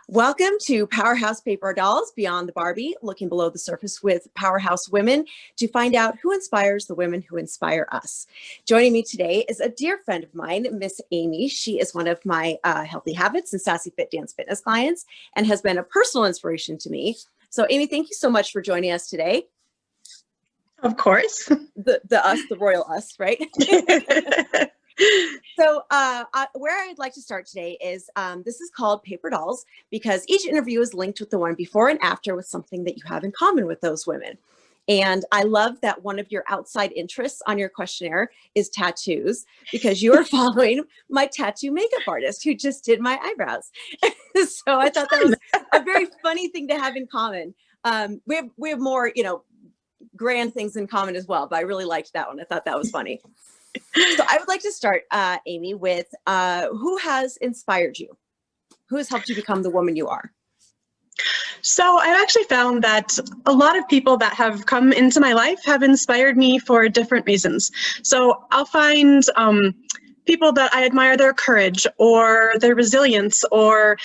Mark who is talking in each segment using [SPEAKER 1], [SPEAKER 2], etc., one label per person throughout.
[SPEAKER 1] Welcome to Powerhouse Paper Dolls Beyond the Barbie, looking below the surface with Powerhouse women to find out who inspires the women who inspire us. Joining me today is a dear friend of mine, Miss Amie. She is one of my Healthy Habits and SassiFit Dance Fitness clients and has been a personal inspiration to me. So Amie, thank you so much for joining us today.
[SPEAKER 2] Of course.
[SPEAKER 1] The royal us, right? So where I'd like to start today is this is called Paper Dolls because each interview is linked with the one before and after with something that you have in common with those women. And I love that one of your outside interests on your questionnaire is tattoos because you are following my tattoo makeup artist who just did my eyebrows. So I thought that was a very funny thing to have in common. We have more, grand things in common as well, but I really liked that one. I thought that was funny. So I would like to start, Amie, with who has inspired you? Who has helped you become the woman you are?
[SPEAKER 2] So I've actually found that a lot of people that have come into my life have inspired me for different reasons. So I'll find people that I admire their courage or their resilience or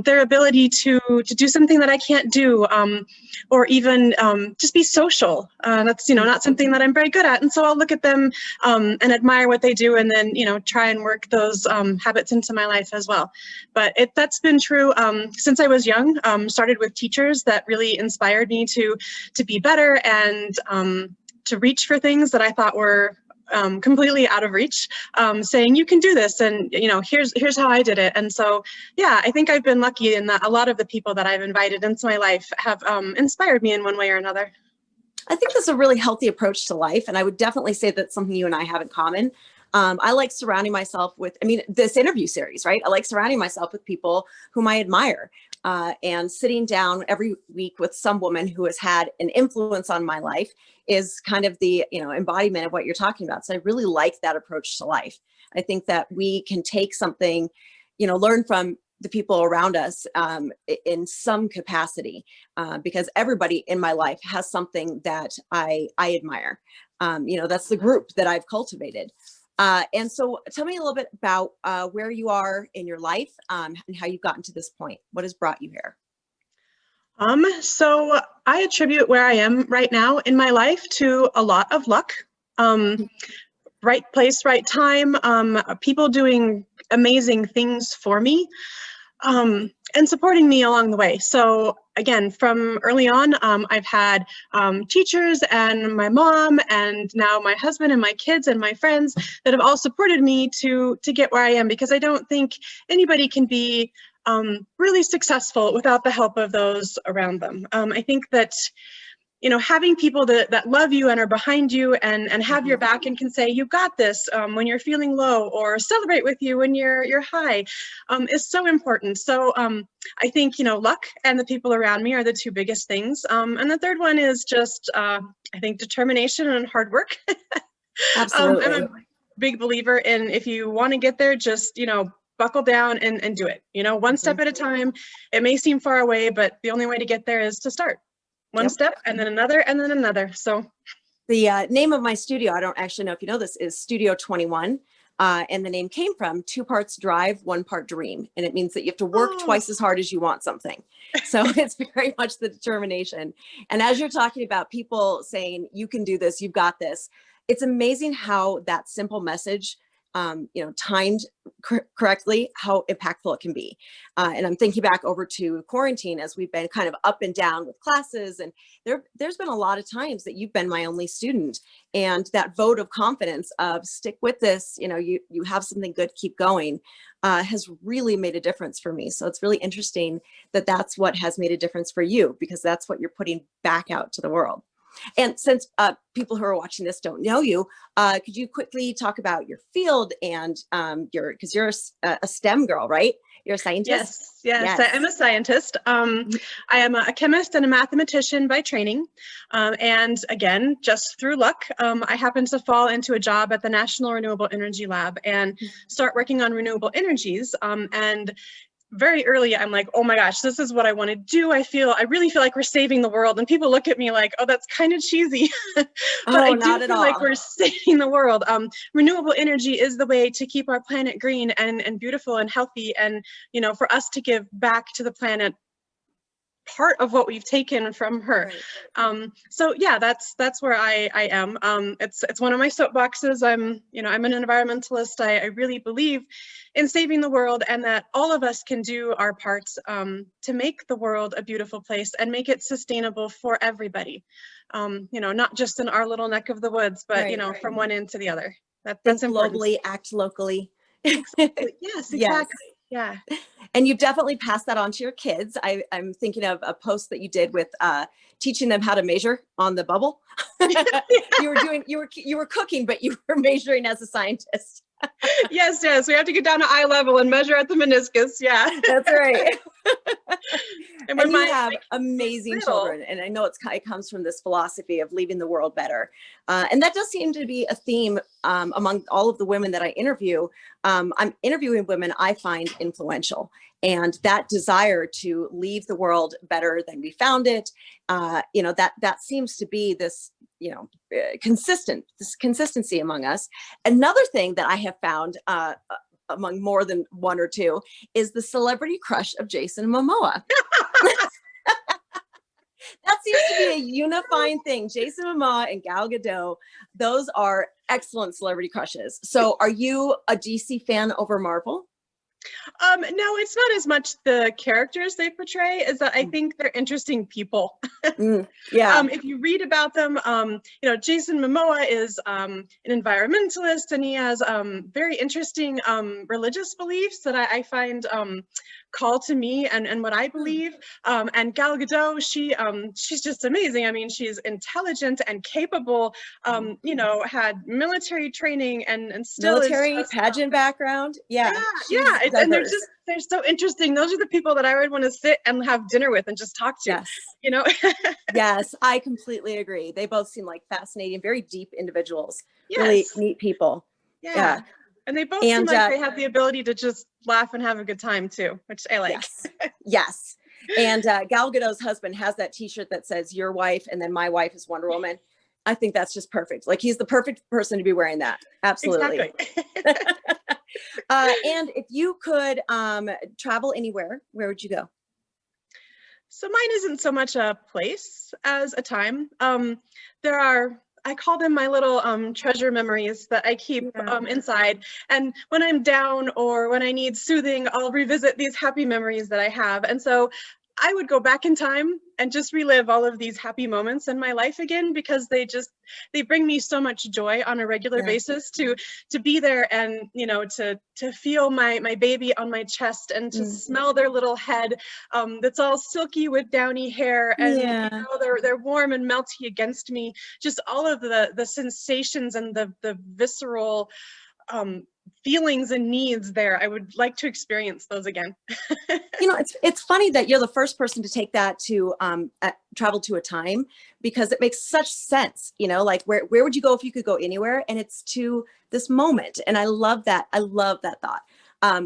[SPEAKER 2] their ability to do something that I can't do, or even just be social. That's not something that I'm very good at, and so I'll look at them and admire what they do, and then try and work those habits into my life as well. But that's been true since I was young. Started with teachers that really inspired me to be better and to reach for things that I thought were completely out of reach, saying you can do this, and here's how I did it. And so yeah, I think I've been lucky in that a lot of the people that I've invited into my life have inspired me in one way or another.
[SPEAKER 1] I think that's a really healthy approach to life, and I would definitely say that's something you and I have in common. I like surrounding myself with, this interview series, right? I like surrounding myself with people whom I admire, and sitting down every week with some woman who has had an influence on my life is kind of the, embodiment of what you're talking about. So I really like that approach to life. I think that we can take something, learn from the people around us in some capacity, because everybody in my life has something that I admire. That's the group that I've cultivated. And so tell me a little bit about where you are in your life, and how you've gotten to this point. What has brought you here?
[SPEAKER 2] So I attribute where I am right now in my life to a lot of luck. Right place, right time, people doing amazing things for me, and supporting me along the way. So again, from early on, I've had teachers and my mom and now my husband and my kids and my friends that have all supported me to get where I am, because I don't think anybody can be really successful without the help of those around them. I think that having people that love you and are behind you and have your back and can say, you got this, when you're feeling low, or celebrate with you when you're high, is so important. So I think, luck and the people around me are the two biggest things. And the third one is just, I think, determination and hard work.
[SPEAKER 1] Absolutely.
[SPEAKER 2] I'm a big believer in, if you want to get there, just, buckle down and do it, one step at a time. It may seem far away, but the only way to get there is to start. One step and then another and then another. So
[SPEAKER 1] the name of my studio, I don't actually know if you know this, is Studio 21. And the name came from 2 parts drive, 1 part dream. And it means that you have to work twice as hard as you want something. So it's very much the determination. And as you're talking about people saying, you can do this, you've got this, it's amazing how that simple message, timed correctly, how impactful it can be. And I'm thinking back over to quarantine as we've been kind of up and down with classes. And there's been a lot of times that you've been my only student. And that vote of confidence of stick with this, you have something good, keep going, has really made a difference for me. So it's really interesting that that's what has made a difference for you, because that's what you're putting back out to the world. And since people who are watching this don't know you, could you quickly talk about your field and because you're a STEM girl, right? You're a scientist?
[SPEAKER 2] Yes. I'm a scientist. I am a chemist and a mathematician by training. And again, just through luck, I happened to fall into a job at the National Renewable Energy Lab and start working on renewable energies. And very early, I'm like, oh my gosh, this is what I want to do. I really feel like we're saving the world. And people look at me like, oh, that's kind of cheesy. But
[SPEAKER 1] Oh,
[SPEAKER 2] I do
[SPEAKER 1] not at
[SPEAKER 2] feel like
[SPEAKER 1] all.
[SPEAKER 2] we're saving the world. Renewable energy is the way to keep our planet green and beautiful and healthy. And, you know, for us to give back to the planet part of what we've taken from her.
[SPEAKER 1] Right.
[SPEAKER 2] So yeah, that's where I am. It's one of my soapboxes. I'm an environmentalist. I really believe in saving the world, and that all of us can do our parts to make the world a beautiful place and make it sustainable for everybody. Not just in our little neck of the woods, but
[SPEAKER 1] Right.
[SPEAKER 2] from one end to the other.
[SPEAKER 1] Think
[SPEAKER 2] That's important.
[SPEAKER 1] globally, act locally.
[SPEAKER 2] Exactly. Yes,
[SPEAKER 1] Yes.
[SPEAKER 2] exactly. Yeah.
[SPEAKER 1] And you definitely pass that on to your kids. I'm thinking of a post that you did with teaching them how to measure on the bubble. You were cooking, but you were measuring as a scientist.
[SPEAKER 2] Yes, we have to get down to eye level and measure at the meniscus. Yeah.
[SPEAKER 1] That's right.
[SPEAKER 2] And
[SPEAKER 1] And you
[SPEAKER 2] my
[SPEAKER 1] have
[SPEAKER 2] kids
[SPEAKER 1] amazing
[SPEAKER 2] little.
[SPEAKER 1] children. And I know it comes from this philosophy of leaving the world better. And that does seem to be a theme among all of the women that I interview. I'm interviewing women I find influential. And that desire to leave the world better than we found it, that seems to be this, this consistency among us. Another thing that I have found among more than one or two is the celebrity crush of Jason Momoa. That seems to be a unifying thing. Jason Momoa and Gal Gadot, those are excellent celebrity crushes. So are you a DC fan over Marvel?
[SPEAKER 2] No, it's not as much the characters they portray as that I think they're interesting people.
[SPEAKER 1] Yeah.
[SPEAKER 2] If you read about them, Jason Momoa is an environmentalist, and he has very interesting religious beliefs that I find call to me and what I believe. And Gal Gadot, she's just amazing. I mean, she's intelligent and capable. Had military training and still
[SPEAKER 1] Military
[SPEAKER 2] is just,
[SPEAKER 1] pageant background. Yeah.
[SPEAKER 2] And they're so interesting. Those are the people that I would want to sit and have dinner with and just talk to.
[SPEAKER 1] Yes. Yes, I completely agree. They both seem like fascinating, very deep individuals. Yes. Really neat people.
[SPEAKER 2] Yeah. And they both seem like they have the ability to just laugh and have a good time too, which I like.
[SPEAKER 1] Yes. And Gal Gadot's husband has that t-shirt that says your wife and then my wife is Wonder Woman. I think that's just perfect. Like, he's the perfect person to be wearing that. Absolutely. Exactly. And if you could travel anywhere, where would you go?
[SPEAKER 2] So mine isn't so much a place as a time. I call them my little treasure memories that I keep inside. And when I'm down or when I need soothing, I'll revisit these happy memories that I have. And so I would go back in time and just relive all of these happy moments in my life again, because they bring me so much joy on a regular basis to be there and, to feel my baby on my chest and to smell their little head that's all silky with downy hair, and they're warm and melty against me. Just all of the sensations and the visceral feelings and needs there. I would like to experience those again.
[SPEAKER 1] It's funny that you're the first person to take that to travel to a time, because it makes such sense. Like where would you go if you could go anywhere? And it's to this moment. And I love that. I love that thought.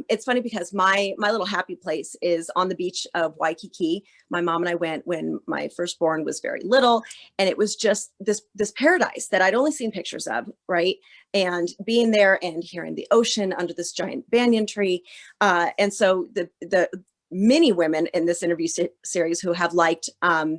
[SPEAKER 1] It's funny because my little happy place is on the beach of Waikiki. My mom and I went when my firstborn was very little, and it was just this paradise that I'd only seen pictures of, right? And being there and hearing the ocean under this giant banyan tree. And so the many women in this interview series who have liked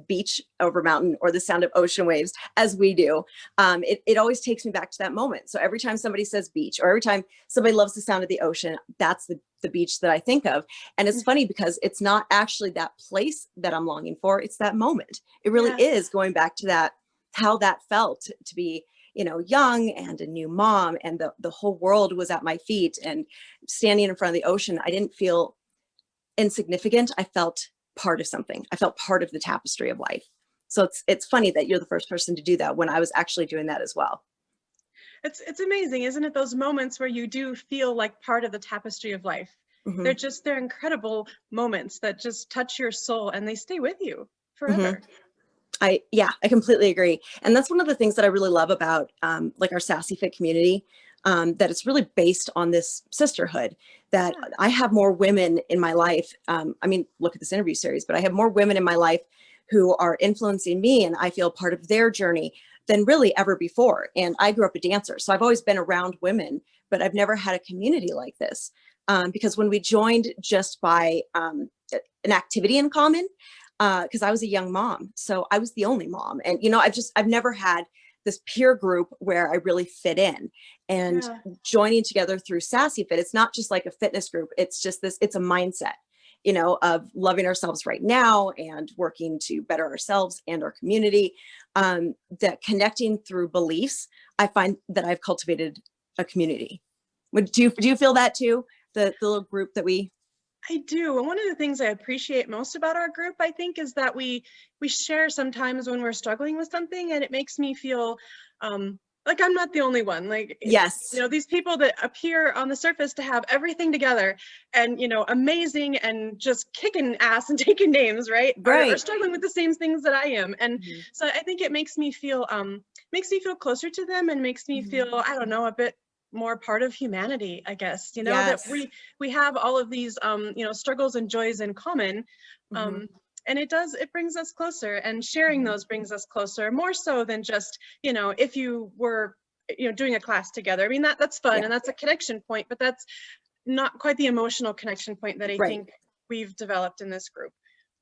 [SPEAKER 1] beach over mountain or the sound of ocean waves as we do, it always takes me back to that moment. So every time somebody says beach, or every time somebody loves the sound of the ocean, that's the beach that I think of. And it's funny because it's not actually that place that I'm longing for. It's that moment. It really is going back to that, how that felt to be, young and a new mom, and the whole world was at my feet, and standing in front of the ocean. I didn't feel insignificant. I felt part of something. I felt part of the tapestry of life. So it's funny that you're the first person to do that when I was actually doing that as well.
[SPEAKER 2] It's amazing, isn't it? Those moments where you do feel like part of the tapestry of life. Mm-hmm. They're incredible moments that just touch your soul, and they stay with you forever. Mm-hmm.
[SPEAKER 1] I completely agree. And that's one of the things that I really love about like our SassiFit community. that it's really based on this sisterhood, that I have more women in my life. I mean, look at this interview series, but I have more women in my life who are influencing me, and I feel part of their journey than really ever before. And I grew up a dancer, so I've always been around women, but I've never had a community like this. Because when we joined just by an activity in common, because I was a young mom, so I was the only mom. And, you know, I've never had this peer group where I really fit in. And joining together through SassiFit, it's not just like a fitness group. It's just this, it's a mindset, you know, of loving ourselves right now and working to better ourselves and our community. That connecting through beliefs, I find that I've cultivated a community. Do you feel that too? The little group that we...
[SPEAKER 2] I do. And one of the things I appreciate most about our group, I think, is that we share sometimes when we're struggling with something, and it makes me feel like I'm not the only one. Like,
[SPEAKER 1] yes,
[SPEAKER 2] you know, these people that appear on the surface to have everything together and, you know, amazing and just kicking ass and taking names, right? Are struggling with the same things that I am. And so I think it makes me feel closer to them, and makes me feel, I don't know, a bit more part of humanity, I guess, you know, that we have all of these, you know, struggles and joys in common. And it brings us closer, and sharing those brings us closer, more so than just, you know, if you were, you know, doing a class together. I mean, that's fun and that's a connection point, but that's not quite the emotional connection point that I think we've developed in this group.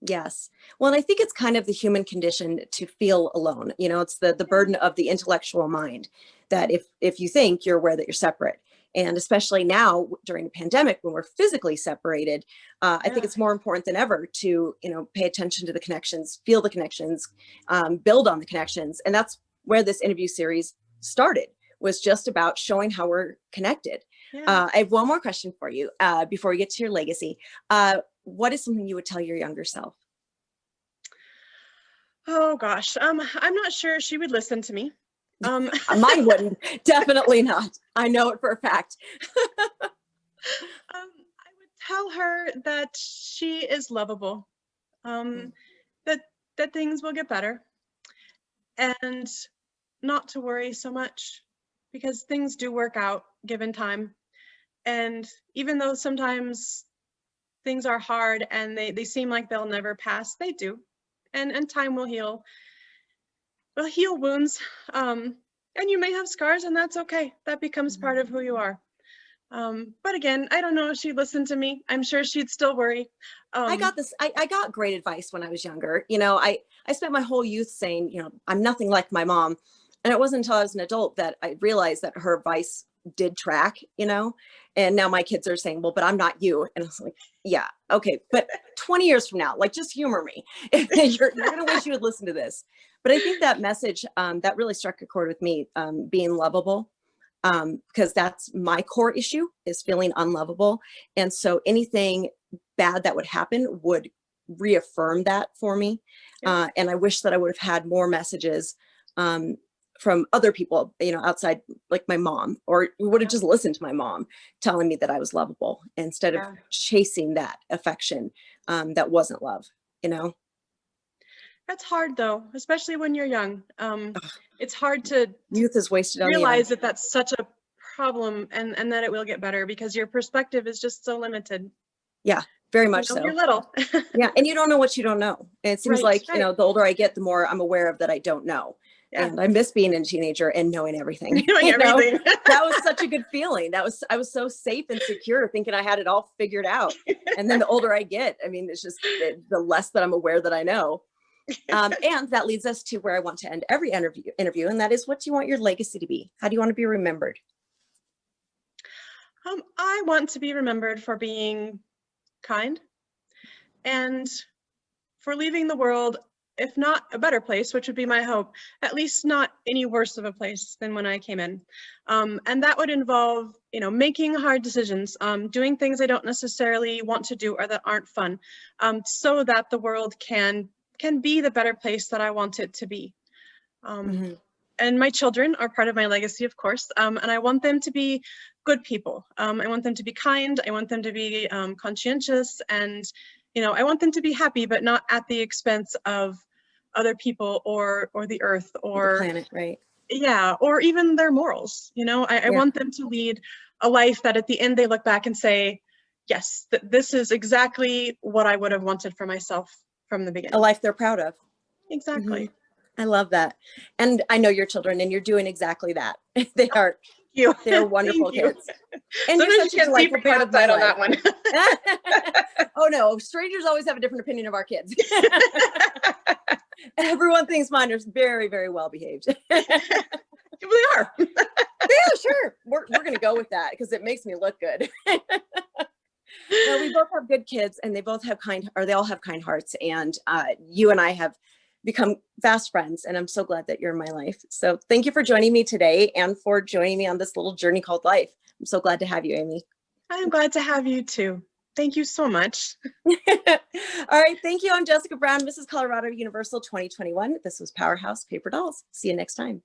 [SPEAKER 1] Yes. Well, and I think it's kind of the human condition to feel alone. You know, it's the burden of the intellectual mind, that if you think, you're aware that you're separate. And especially now during the pandemic, when we're physically separated, I think it's more important than ever to, you know, pay attention to the connections, feel the connections, build on the connections. And that's where this interview series started, was just about showing how we're connected. I have one more question for you before we get to your legacy. What is something you would tell your younger self?
[SPEAKER 2] Oh gosh, I'm not sure she would listen to me.
[SPEAKER 1] Mine wouldn't. Definitely not. I know it for a fact.
[SPEAKER 2] I would tell her that she is lovable, that things will get better, and not to worry so much, because things do work out given time. And even though sometimes things are hard and they seem like they'll never pass, they do. And time will heal wounds. And you may have scars, and that's okay. That becomes part of who you are. But again, I don't know if she'd listen to me. I'm sure she'd still worry.
[SPEAKER 1] I got great advice when I was younger. You know, I spent my whole youth saying, you know, I'm nothing like my mom. And it wasn't until I was an adult that I realized that her advice did track, you know. And now my kids are saying, well, but I'm not you. And I was like, yeah, okay. But 20 years from now, like, just humor me. You're going to wish you would listen to this. But I think that message, that really struck a chord with me, being lovable, because that's my core issue, is feeling unlovable. And so anything bad that would happen would reaffirm that for me. And I wish that I would have had more messages from other people, you know, outside, like my mom, or would have just listened to my mom telling me that I was lovable, instead of chasing that affection that wasn't love, you know?
[SPEAKER 2] That's hard though, especially when you're young. It's hard to
[SPEAKER 1] youth is wasted on
[SPEAKER 2] realize that that's such a problem, and that it will get better, because your perspective is just so limited.
[SPEAKER 1] Yeah, very much so.
[SPEAKER 2] You're little.
[SPEAKER 1] Yeah, and you don't know what you don't know. And it seems like, you know, the older I get, the more I'm aware of that I don't know. And I miss being a teenager and knowing everything.
[SPEAKER 2] Knowing everything.
[SPEAKER 1] That was such a good feeling. I was so safe and secure, thinking I had it all figured out. And then the older I get, I mean, it's just the less that I'm aware that I know. And that leads us to where I want to end every interview, and that is, what do you want your legacy to be? How do you want to be remembered?
[SPEAKER 2] I want to be remembered for being kind, and for leaving the world, if not a better place, which would be my hope, at least not any worse of a place than when I came in. And that would involve, you know, making hard decisions, doing things I don't necessarily want to do or that aren't fun, so that the world can be the better place that I want it to be. And my children are part of my legacy, of course, and I want them to be good people. I want them to be kind. I want them to be conscientious, and, you know, I want them to be happy, but not at the expense of other people or the earth or
[SPEAKER 1] the planet, right?
[SPEAKER 2] Yeah, or even their morals. You know, I want them to lead a life that at the end they look back and say, yes, this is exactly what I would have wanted for myself from the beginning.
[SPEAKER 1] A life they're proud of.
[SPEAKER 2] Exactly.
[SPEAKER 1] I love that. And I know your children, and you're doing exactly that. They are.
[SPEAKER 2] You.
[SPEAKER 1] They're wonderful
[SPEAKER 2] Thank you.
[SPEAKER 1] kids. And
[SPEAKER 2] Sometimes
[SPEAKER 1] you're such
[SPEAKER 2] you
[SPEAKER 1] a
[SPEAKER 2] can't see
[SPEAKER 1] delightful
[SPEAKER 2] from the
[SPEAKER 1] part of my
[SPEAKER 2] outside on
[SPEAKER 1] life.
[SPEAKER 2] that one.
[SPEAKER 1] Oh no, strangers always have a different opinion of our kids. Everyone thinks mine are very, very well behaved.
[SPEAKER 2] They are.
[SPEAKER 1] Yeah, sure. We're going to go with that because it makes me look good. No, we both have good kids, and they both have they all have kind hearts. And you and I have become fast friends, and I'm so glad that you're in my life. So thank you for joining me today and for joining me on this little journey called life. I'm so glad to have you, Amie.
[SPEAKER 2] I'm glad to have you too. Thank you so much.
[SPEAKER 1] All right. Thank you. I'm Jessica Brown, Mrs. Colorado Universal 2021. This was Powerhouse Paper Dolls. See you next time.